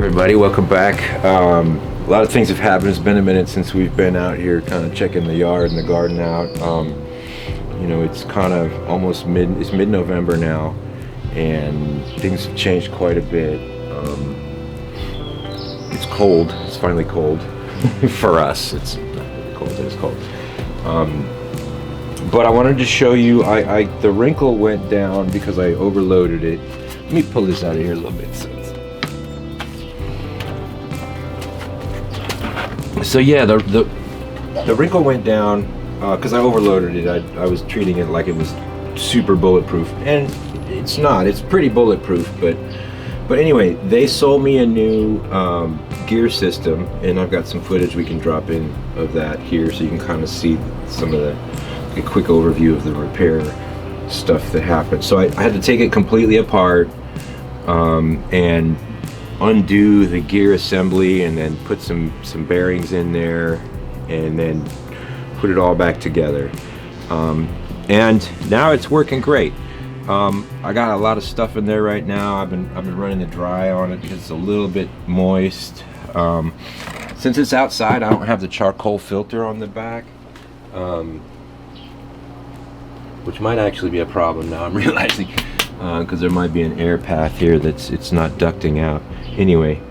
everybody, welcome back. A lot of things have happened. It's been a minute since we've been out here kind of checking the yard and the garden out. You know, it's kind of almost mid-November now, and things have changed quite a bit. It's cold. It's finally cold for us. It's not really cold, but it's cold. But I wanted to show you, the wrinkle went down because I overloaded it. Let me pull this out of here a little bit. So yeah, the wrinkle went down because I overloaded it. I was treating it like it was super bulletproof, and it's not. It's pretty bulletproof, but anyway, they sold me a new gear system, and I've got some footage we can drop in of that here, so you can kind of see some of a quick overview of the repair stuff that happened. So I had to take it completely apart and undo the gear assembly, and then put some bearings in there, and then put it all back together. And now it's working great. I got a lot of stuff in there right now. I've been running the dry on it because it's a little bit moist. Since it's outside, I don't have the charcoal filter on the back, which might actually be a problem now, I'm realizing, because there might be an air path here it's not ducting out. Anyway,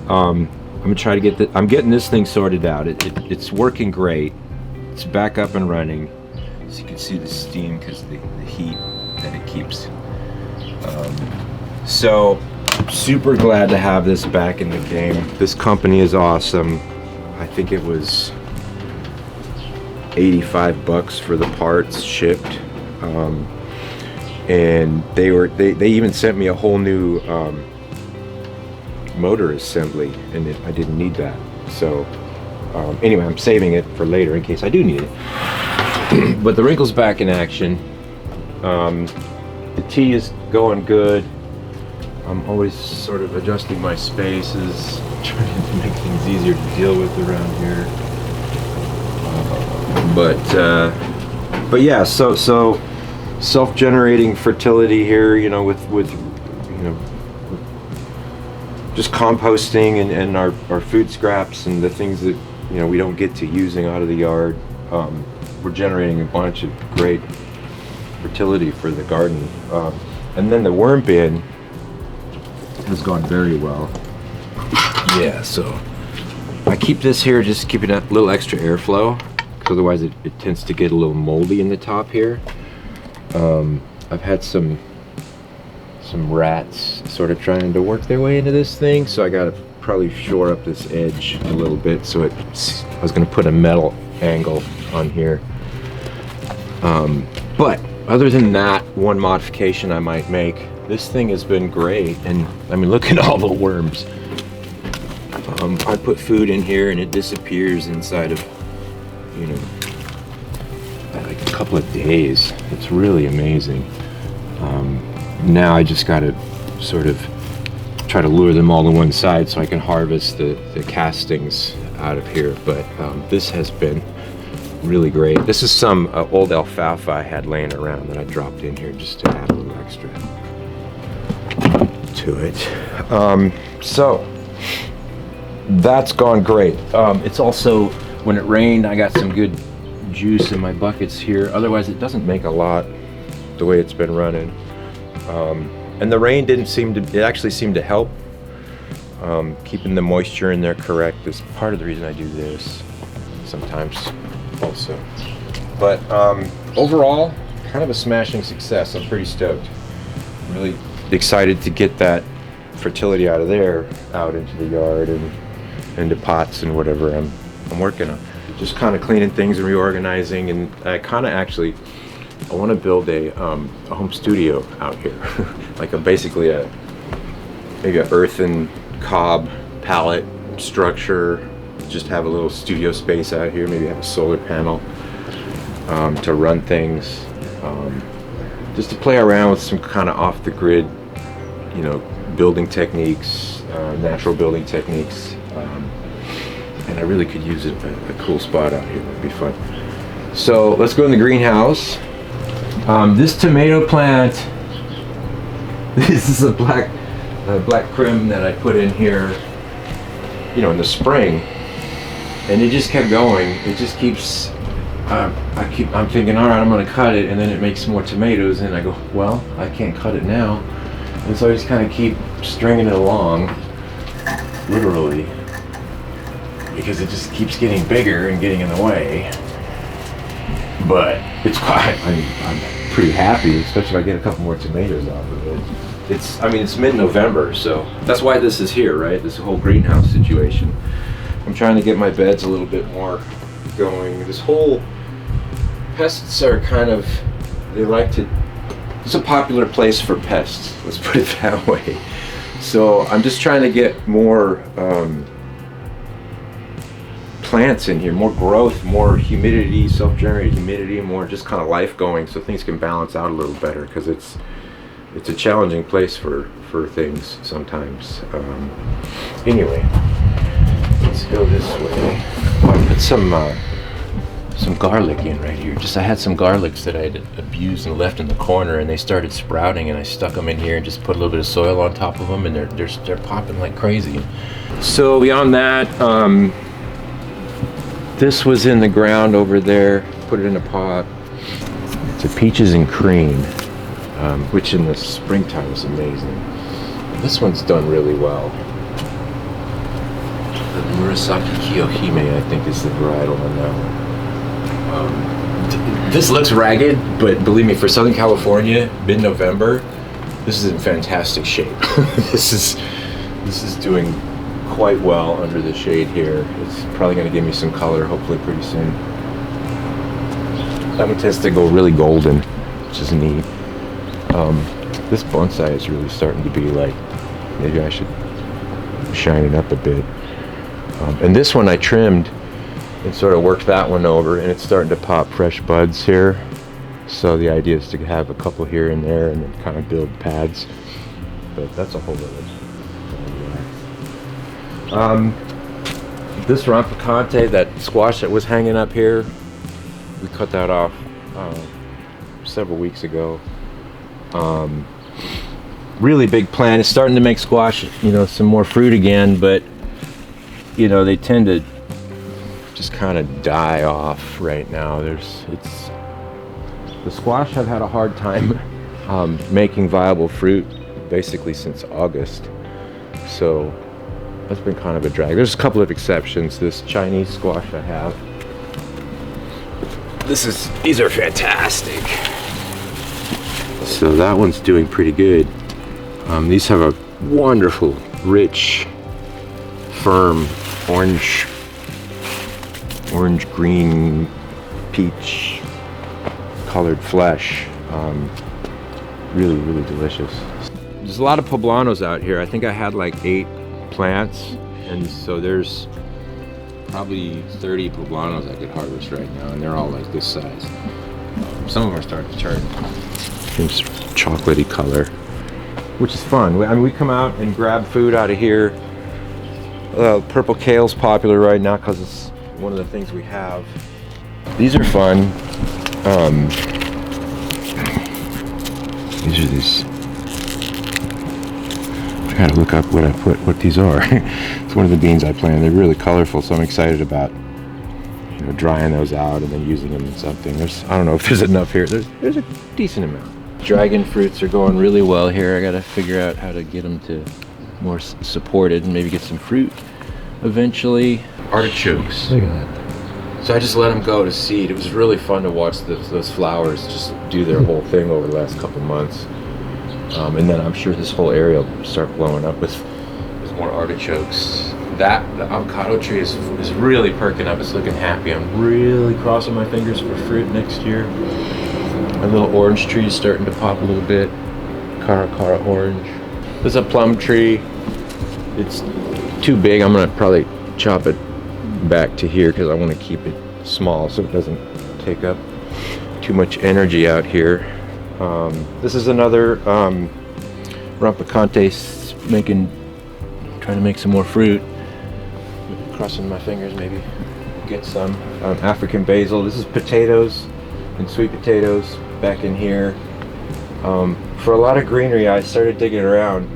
I'm gonna try to get I'm getting this thing sorted out. It's working great. It's back up and running. So you can see the steam because the heat that it keeps. So super glad to have this back in the game. This company is awesome. I think it was 85 bucks for the parts shipped. And they even sent me a whole new motor assembly, and I didn't need that. So anyway, I'm saving it for later in case I do need it. But the wrinkle's back in action. The tea is going good. I'm always sort of adjusting my spaces, trying to make things easier to deal with around here. But yeah, so self-generating fertility here, you know, with you know, just composting and our food scraps and the things that, you know, we don't get to using out of the yard. We're generating a bunch of great fertility for the garden. And then the worm bin has gone very well. Yeah, so I keep this here, just keeping a little extra airflow, because otherwise it tends to get a little moldy in the top here. I've had some rats sort of trying to work their way into this thing, so I gotta probably shore up this edge a little bit. So I was gonna put a metal angle on here. But other than that, one modification I might make, this thing has been great. And I mean, look at all the worms. I put food in here and it disappears inside of, you know, like a couple of days. It's really amazing. Now I just gotta sort of try to lure them all to one side so I can harvest the castings out of here. But this has been really great. This is some old alfalfa I had laying around that I dropped in here just to add a little extra to it. So that's gone great. It's also, when it rained, I got some good juice in my buckets here. Otherwise it doesn't make a lot the way it's been running. And the rain it actually seemed to help keeping the moisture in there correct. Is part of the reason I do this sometimes also. But overall, kind of a smashing success. I'm pretty stoked. I'm really excited to get that fertility out of there, out into the yard and into pots and whatever I'm working on. Just kind of cleaning things and reorganizing, and I kind of actually, I want to build a home studio out here, like basically maybe a earthen cob pallet structure. Just have a little studio space out here. Maybe have a solar panel to run things, just to play around with some kind of off the grid, you know, building techniques, natural building techniques. And I really could use a cool spot out here. It'd be fun. So let's go in the greenhouse. This tomato plant, this is a black crim that I put in here in the spring, and it just kept going. It just keeps. I'm thinking, all right, I'm gonna cut it, and then it makes more tomatoes, and I go, well, I can't cut it now, and so I just kind of keep stringing it along, literally, because it just keeps getting bigger and getting in the way. But it's quite. I'm pretty happy, especially if I get a couple more tomatoes off of it. It's mid-November, so that's why this is here, right? This whole greenhouse situation. I'm trying to get my beds a little bit more going. This whole pests are kind of, it's a popular place for pests, let's put it that way. So I'm just trying to get more plants in here, more growth, more humidity, self-generated humidity, more just kind of life going, so things can balance out a little better, because it's a challenging place for things sometimes. Anyway, let's go this way. I put some garlic in right here. I had some garlics that I had abused and left in the corner, and they started sprouting, and I stuck them in here and just put a little bit of soil on top of them, and they're popping like crazy. So beyond that, this was in the ground over there. Put it in a pot. It's a peaches and cream, which in the springtime is amazing. This one's done really well. The Murasaki Kiyohime, I think, is the varietal on that one. This looks ragged, but believe me, for Southern California, mid-November, this is in fantastic shape. This is doing quite well under the shade here. It's probably going to give me some color, hopefully pretty soon. That one tends to go really golden, which is neat. This bonsai is really starting to be like, maybe I should shine it up a bit. And this one I trimmed and sort of worked that one over, and it's starting to pop fresh buds here. So the idea is to have a couple here and there and then kind of build pads. But that's a whole other. This rampicante, that squash that was hanging up here, we cut that off several weeks ago. Really big plant. It's starting to make squash, some more fruit again, but they tend to just kind of die off right now. The squash have had a hard time making viable fruit basically since August, so that's been kind of a drag. There's a couple of exceptions. This Chinese squash I have, these are fantastic. So that one's doing pretty good. These have a wonderful, rich, firm orange, green, peach colored flesh. Really, really delicious. There's a lot of poblanos out here. I think I had like 8 plants, and so there's probably 30 poblanos I could harvest right now, and they're all like this size. Some of them are starting to turn this chocolatey color, which is fun. We come out and grab food out of here. Purple kale's popular right now because it's one of the things we have. These are fun. These. I gotta look up what these are. It's one of the beans I planted. They're really colorful, so I'm excited about drying those out and then using them in something. I don't know if there's enough here. There's a decent amount. Dragon fruits are going really well here. I gotta figure out how to get them to more supported and maybe get some fruit eventually. Artichokes. Look at that. So I just let them go to seed. It was really fun to watch those flowers just do their whole thing over the last couple months. And then I'm sure this whole area will start blowing up with more artichokes. The avocado tree is really perking up. It's looking happy. I'm really crossing my fingers for fruit next year. My little orange tree is starting to pop a little bit. Cara orange. There's a plum tree. It's too big. I'm gonna probably chop it back to here because I want to keep it small so it doesn't take up too much energy out here. This is another rampicante trying to make some more fruit. Crossing my fingers, maybe get some. African basil. This is potatoes and sweet potatoes back in here. For a lot of greenery, I started digging around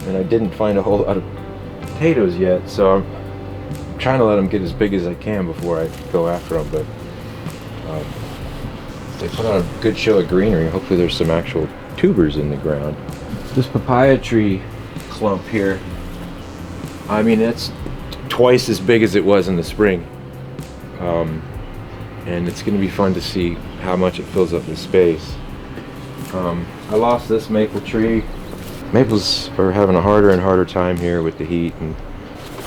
and I didn't find a whole lot of potatoes yet, so I'm trying to let them get as big as I can before I go after them. But they put on a good show of greenery. Hopefully there's some actual tubers in the ground. This papaya tree clump here, I mean, it's twice as big as it was in the spring. And it's going to be fun to see how much it fills up the space. I lost this maple tree. Maples are having a harder and harder time here with the heat, and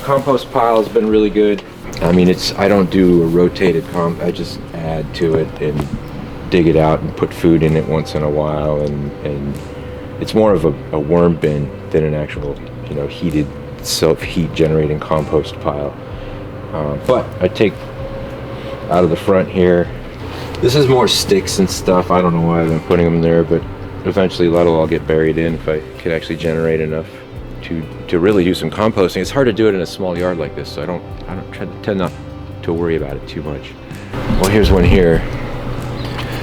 compost pile has been really good. I mean, I don't do a rotated I just add to it and dig it out and put food in it once in a while, and it's more of a worm bin than an actual, you know, heated self-heat generating compost pile. But I take out of the front here, this is more sticks and stuff. I don't know why I've been putting them there, but eventually that'll all get buried in if I can actually generate enough to really do some composting. It's hard to do it in a small yard like this, so I don't tend not to worry about it too much. Well, here's one here.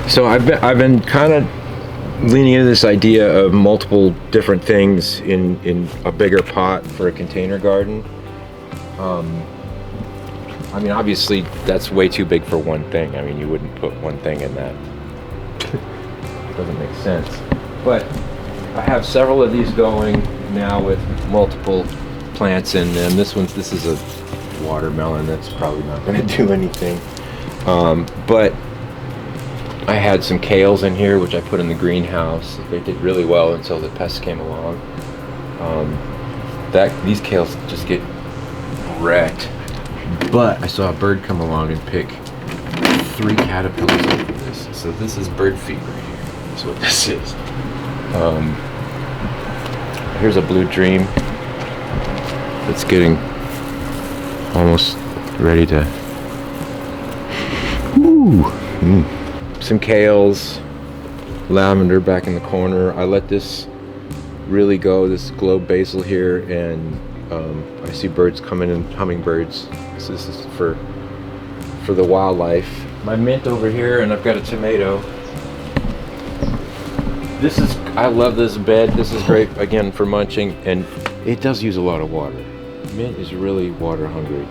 So I've been kind of leaning into this idea of multiple different things in a bigger pot for a container garden. I mean, obviously that's way too big for one thing. I mean, you wouldn't put one thing in that. It doesn't make sense. But I have several of these going now with multiple plants in them. This is a watermelon that's probably not going to do anything. But I had some kales in here, which I put in the greenhouse. They did really well until the pests came along. These kales just get wrecked. But I saw a bird come along and pick 3 caterpillars off of this. So this is bird feed right here. That's what this is. Here's a blue dream that's getting almost ready to. Some kales, lavender back in the corner. I let this really go, this globe basil here, and I see birds coming in, hummingbirds. So this is for the wildlife. My mint over here, and I've got a tomato. I love this bed. This is great, again, for munching, and it does use a lot of water. Mint is really water hungry.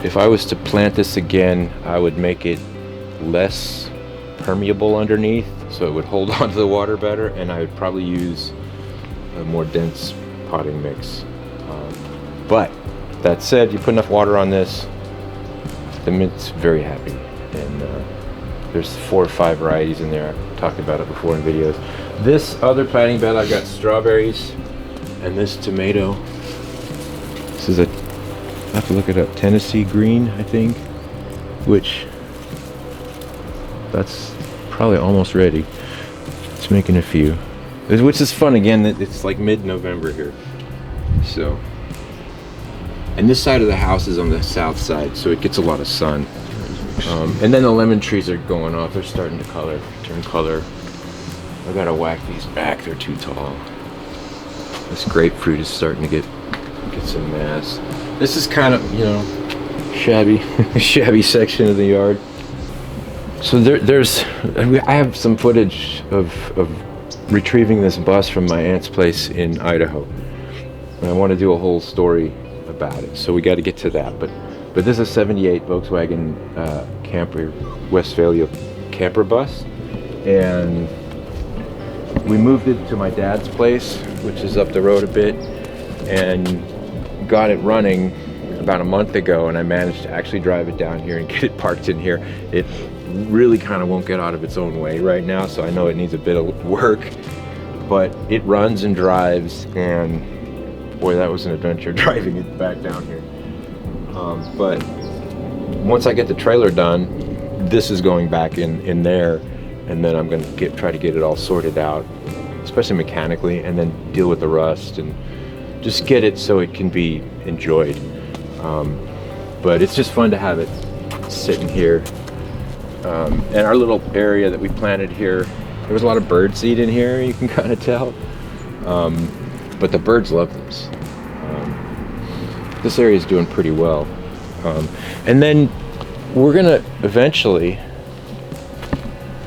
If I was to plant this again, I would make it less permeable underneath, so it would hold on to the water better, and I would probably use a more dense potting mix. But that said, you put enough water on this, the mint's very happy. And there's 4 or 5 varieties in there. I've talked about it before in videos. This other planting bed, I've got strawberries and this tomato. This is I have to look it up, Tennessee green, I think, which that's probably almost ready. It's making a few, which is fun. Again, it's like mid-November here, so. And this side of the house is on the south side, so it gets a lot of sun. And then the lemon trees are going off. They're starting to turn color. I gotta whack these back. They're too tall. This grapefruit is starting to get some mass. This is kind of, you know, shabby section of the yard. So I have some footage of retrieving this bus from my aunt's place in Idaho. And I want to do a whole story about it, so we got to get to that. But this is a 78 Volkswagen camper, Westphalia camper bus, and we moved it to my dad's place, which is up the road a bit, and got it running about a month ago, and I managed to actually drive it down here and get it parked in here. It really kind of won't get out of its own way right now, so I know it needs a bit of work, but it runs and drives, and boy, that was an adventure driving it back down here. But once I get the trailer done, this is going back in there, and then I'm going to try to get it all sorted out, especially mechanically, and then deal with the rust and just get it so it can be enjoyed. But it's just fun to have it sitting here. And our little area that we planted here, there was a lot of bird seed in here, you can kind of tell. But the birds love this. This area is doing pretty well. And then we're gonna eventually,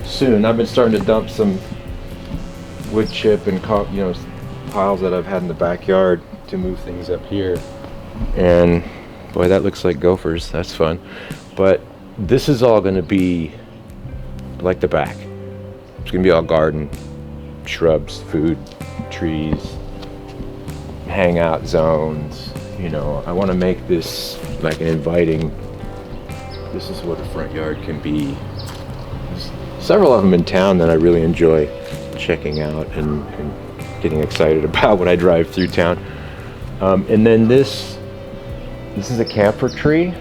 soon, I've been starting to dump some wood chip and piles that I've had in the backyard to move things up here. And boy, that looks like gophers. That's fun. But this is all going to be like the back. It's going to be all garden, shrubs, food, trees, hangout zones. You know, I want to make this like an inviting, this is what a front yard can be. There's several of them in town that I really enjoy checking out and getting excited about when I drive through town. And then this is a camphor tree,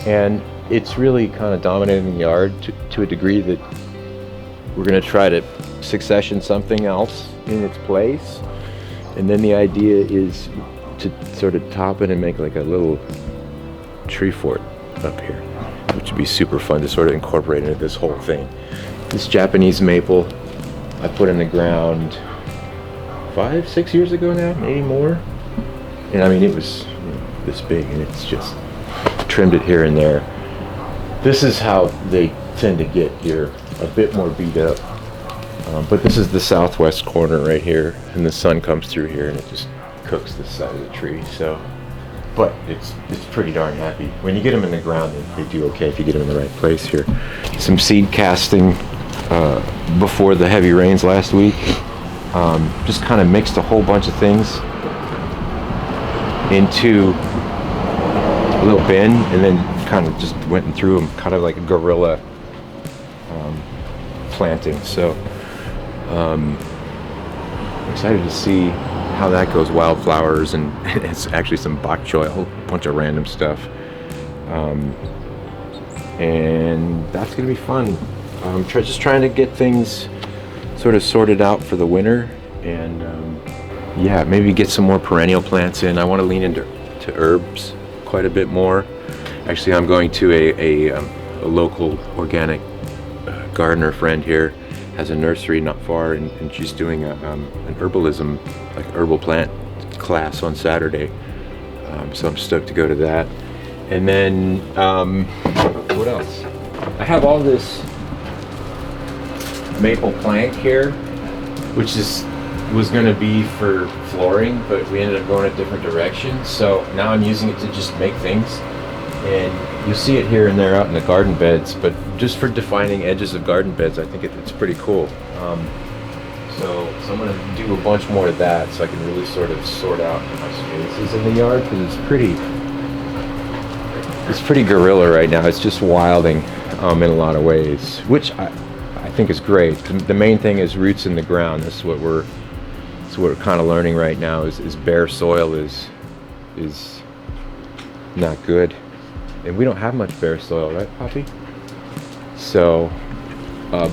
and it's really kind of dominating the yard to a degree that we're going to try to succession something else in its place. And then the idea is to sort of top it and make like a little tree fort up here, which would be super fun to sort of incorporate into this whole thing. This Japanese maple I put in the ground 5-6 years ago now, maybe more. And I mean, it was this big, and it's just trimmed it here and there. This is how they tend to get here, a bit more beat up. But this is the southwest corner right here, and the sun comes through here and it just cooks this side of the tree. So, but it's pretty darn happy. When you get them in the ground, they do okay if you get them in the right place here. Some seed casting before the heavy rains last week. Just kind of mixed a whole bunch of things into a little bin, and then kind of just went and threw them, kind of like a guerrilla planting. So excited to see how that goes. Wildflowers, and it's actually some bok choy, a whole bunch of random stuff, and that's gonna be fun. Just trying to get things sort of sorted out for the winter, and yeah, maybe get some more perennial plants in. I want to lean into herbs quite a bit more. Actually, I'm going to a local organic gardener friend here, has a nursery not far, and she's doing an herbalism, like herbal plant class on Saturday. So I'm stoked to go to that. And then what else? I have all this maple plank here, which was going to be for flooring, but we ended up going a different direction. So now I'm using it to just make things, and you'll see it here and there out in the garden beds, but just for defining edges of garden beds, I think it's pretty cool. So I'm going to do a bunch more of that, so I can really sort of sort out my spaces in the yard, because it's pretty guerrilla right now. It's just wilding in a lot of ways, which I think is great. The main thing is roots in the ground. This is what we're kind of learning right now. Is bare soil is not good, and we don't have much bare soil, right, Poppy? So,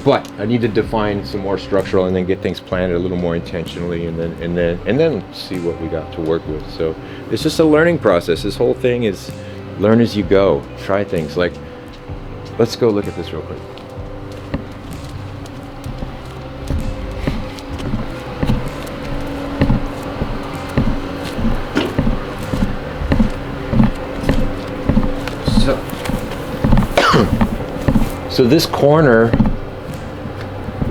but I need to define some more structural, and then get things planted a little more intentionally, and then see what we got to work with. So it's just a learning process. This whole thing is learn as you go. Try things. Like, let's go look at this real quick. So this corner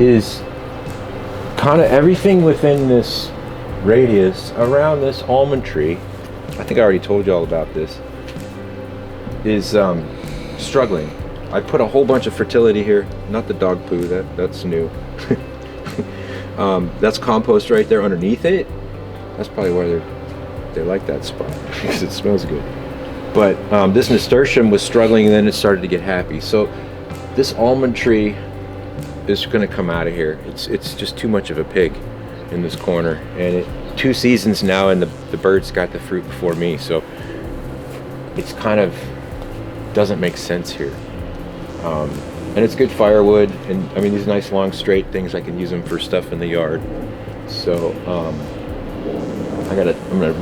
is kind of everything within this radius around this almond tree. I think I already told you all about this. Is struggling. I put a whole bunch of fertility here. Not the dog poo. That's new. That's compost right there underneath it. That's probably why they like that spot, because it smells good. But this nasturtium was struggling, and then it started to get happy. So this almond tree is going to come out of here. It's just too much of a pig in this corner, and 2 seasons now, and the birds got the fruit before me. So it's kind of doesn't make sense here. And it's good firewood, and I mean, these nice long straight things, I can use them for stuff in the yard. So I'm gonna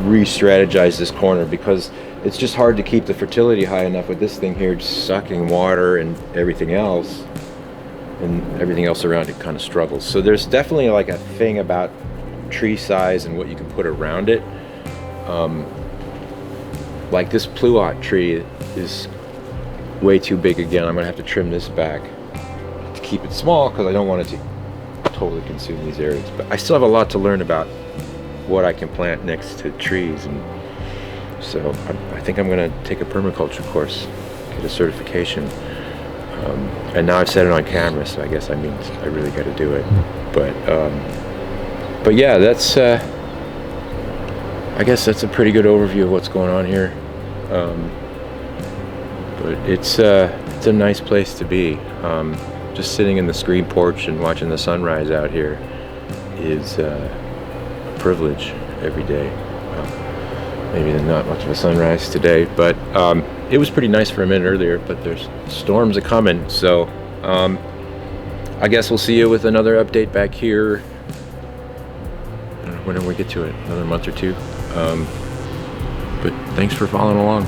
re-strategize this corner, because it's just hard to keep the fertility high enough with this thing here just sucking water and everything else around it kind of struggles. So there's definitely like a thing about tree size and what you can put around it. Like this pluot tree is way too big again. I'm gonna have to trim this back to keep it small, because I don't want it to totally consume these areas. But I still have a lot to learn about what I can plant next to trees, and so I think I'm going to take a permaculture course, get a certification. And now I've said it on camera, so I guess that means I really got to do it. But yeah, that's I guess that's a pretty good overview of what's going on here. But it's a nice place to be. Just sitting in the screen porch and watching the sunrise out here is a privilege every day. Maybe there's not much of a sunrise today, but it was pretty nice for a minute earlier, but there's storms are coming, so I guess we'll see you with another update back here. Whenever we get to it, another month or two. But thanks for following along.